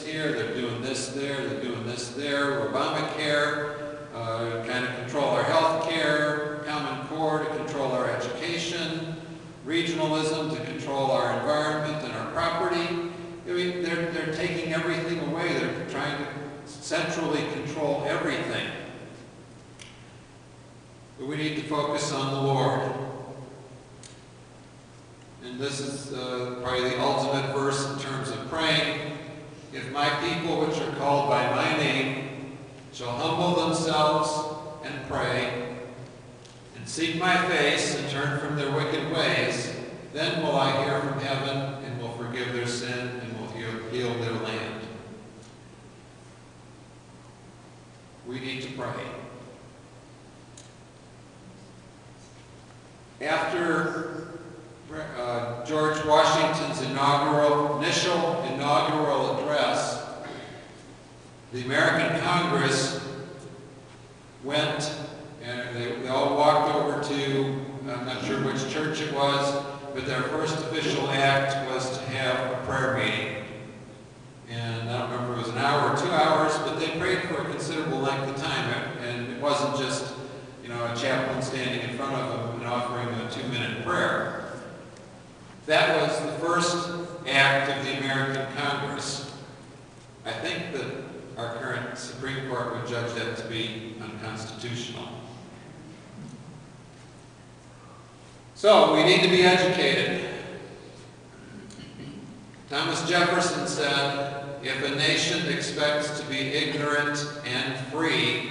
this here, they're doing this there, they're doing this there. Obamacare, kind of control our health care. Common Core to control our education. Regionalism to control our environment and our property. I mean, they're taking everything away. They're trying to centrally control everything. But we need to focus on the Lord. And this is probably the ultimate verse in terms of praying. If my people, which are called by my name, shall humble themselves and pray, and seek my face and turn from their wicked ways, then will I hear from heaven and will forgive their sin and will heal their land. We need to pray. After George Washington's initial inaugural address, the American Congress went and they all walked over to, I'm not sure which church it was, but their first official act was to have a prayer meeting. And I don't remember if it was an hour or 2 hours, but they prayed for a considerable length of time. And it wasn't just, a chaplain standing in front of them and offering a 2-minute prayer. That was the first act of the American Congress. I think that our current Supreme Court would judge that to be unconstitutional. So, we need to be educated. Thomas Jefferson said, if a nation expects to be ignorant and free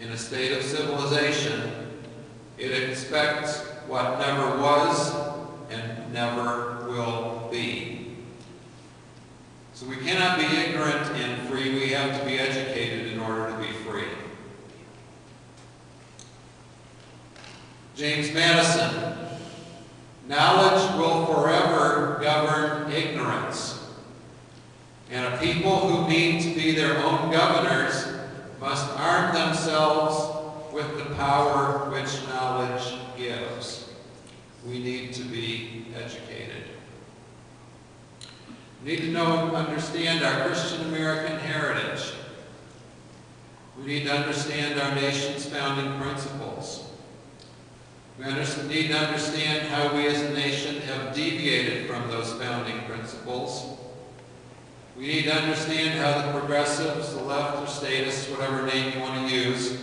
in a state of civilization, it expects what never was and never will be. So we cannot be ignorant and free. We have to be educated in order to be free. James Madison, knowledge will forever govern ignorance, and a people who mean to be their own governors must arm themselves with the power which knowledge gives. We need to be educated. We need to know and understand our Christian American heritage. We need to understand our nation's founding principles. We need to understand how we as a nation have deviated from those founding principles. We need to understand how the progressives, the left or statists, whatever name you want to use,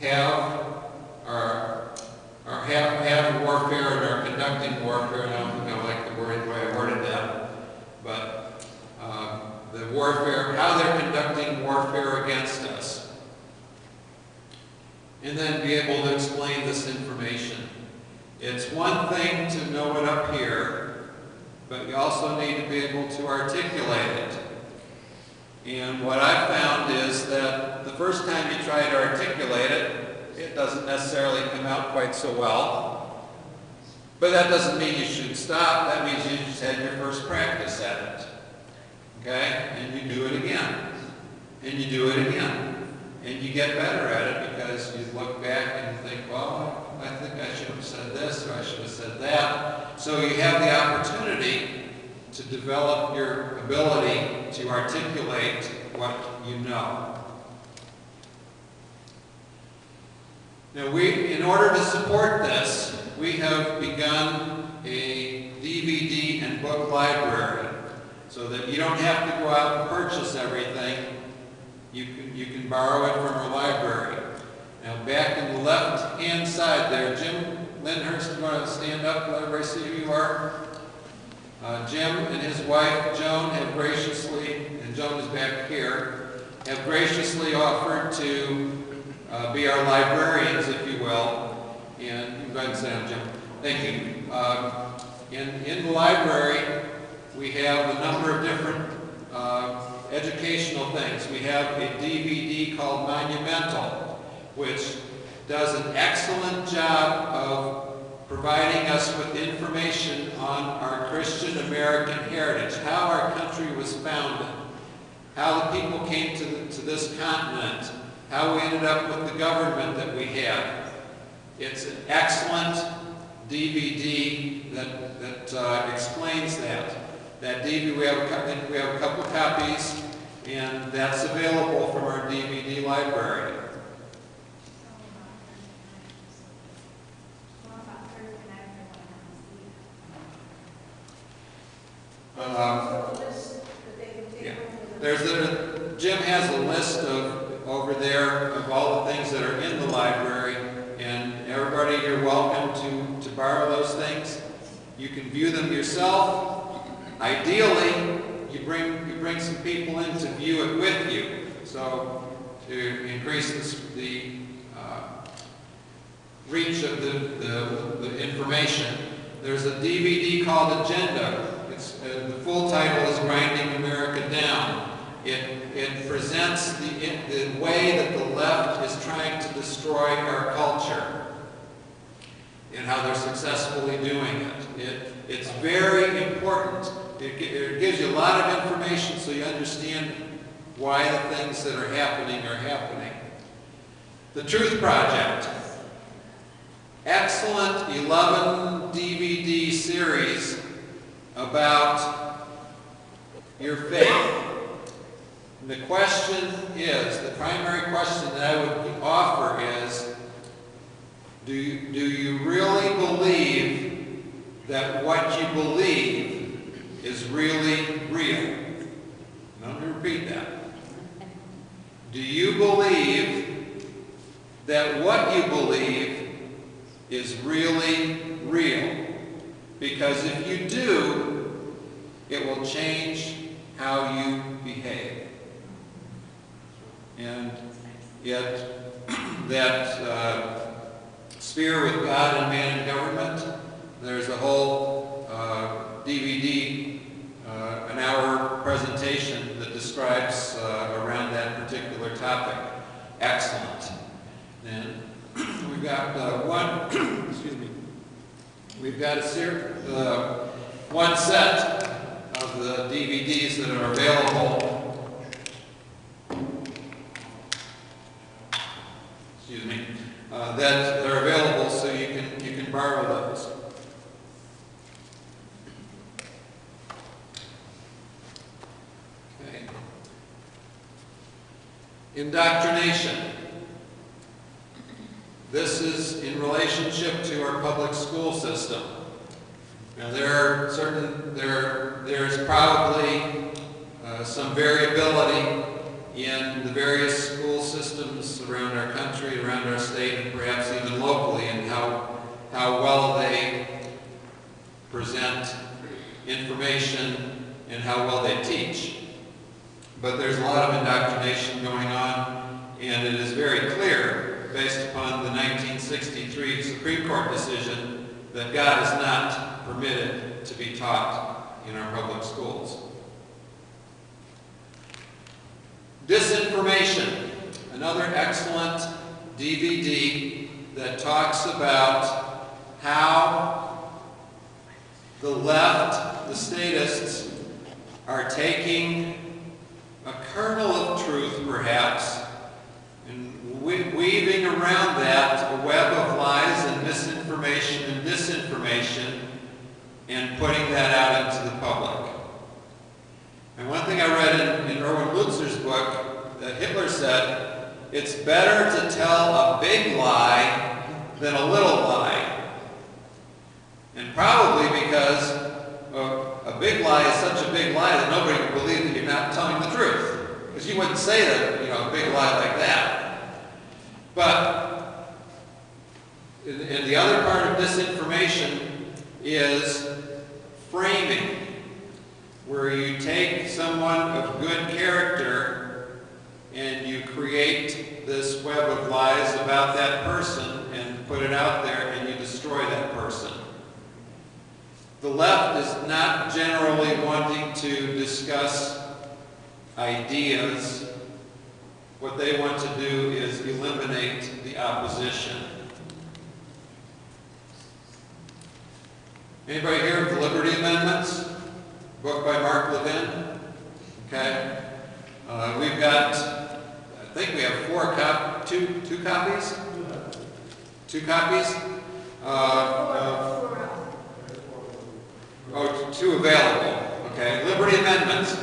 have warfare and are conducting warfare. And I don't think I like the way I worded that, but the warfare, how they're conducting warfare against us. And then be able to explain this information. It's one thing to know it up here, but you also need to be able to articulate it. And what I've found is that the first time you try to articulate it, it doesn't necessarily come out quite so well. But that doesn't mean you should stop. That means you just had your first practice at it. Okay? And you do it again. And you do it again. And you get better at it because you look back and think, well, I think I should have said this or I should have said that. So you have the opportunity to develop your ability to articulate what you know. Now, in order to support this, we have begun a DVD and book library so that you don't have to go out and purchase everything. You can borrow it from our library. Now, back in the left-hand side there, Jim Lindhurst, you want to stand up, let everybody see who you are? Jim and his wife, Joan, have graciously, and Joan is back here, have graciously offered to be our librarians, if you will. And you go ahead and sit down, Jim. Thank you. In the library, we have a number of different educational things. We have a DVD called Monumental, which does an excellent job of providing us with information on our Christian American heritage, how our country was founded, how the people came to this continent, how we ended up with the government that we have. It's an excellent DVD that explains that. That DVD, we have a couple copies, and that's available from our DVD library. Yeah. Jim has a list over there of all the things that are in the library, and everybody, you're welcome to borrow those things. You can view them yourself. Ideally, you bring some people in to view it with you, so to increase the reach of the information. There's a DVD called Agenda. The full title is Grinding America Down. It presents the way that the left is trying to destroy our culture and how they're successfully doing it. It's very important. It gives you a lot of information so you understand why the things that are happening are happening. The Truth Project. Excellent 11 DVD series about your faith. And the question is, the primary question that I would offer is, do you really believe that what you believe is really real? Let me repeat that. Do you believe that what you believe is really real? Because if you do, it will change how you behave. And yet, that Sphere with God and Man in Government, there's a whole DVD, an hour presentation that describes around that particular topic. Excellent. And we've got excuse me, we've got one set of the DVDs that are available. Excuse me, that are available, so you can borrow those. Okay. Indoctrination. This is in relationship to our public school system. Now there's probably some variability in the various school systems around our country, around our state, and perhaps even locally, in how well they present information and how well they teach. But there's a lot of indoctrination going on, and it is very clear, based upon the 1963 Supreme Court decision, that God is not permitted to be taught in our public schools. Disinformation, another excellent DVD that talks about how the left, the statists, are taking a kernel of truth, perhaps, and weaving around that a web of lies and misinformation and disinformation, and putting that out into the public. And one thing I read in Erwin Lutzer's book, that Hitler said, it's better to tell a big lie than a little lie. And probably because a big lie is such a big lie that nobody can believe that you're not telling the truth. Because you wouldn't say that, a big lie like that. But, and the other part of disinformation is framing, where you take someone of good character and you create this web of lies about that person and put it out there, and you destroy that person. The left is not generally wanting to discuss ideas. What they want to do is eliminate the opposition. Anybody hear of the Liberty Amendments? Book by Mark Levin. Okay. We've got, I think we have two copies? 2 copies? Oh, 2 available. Okay, Liberty Amendments.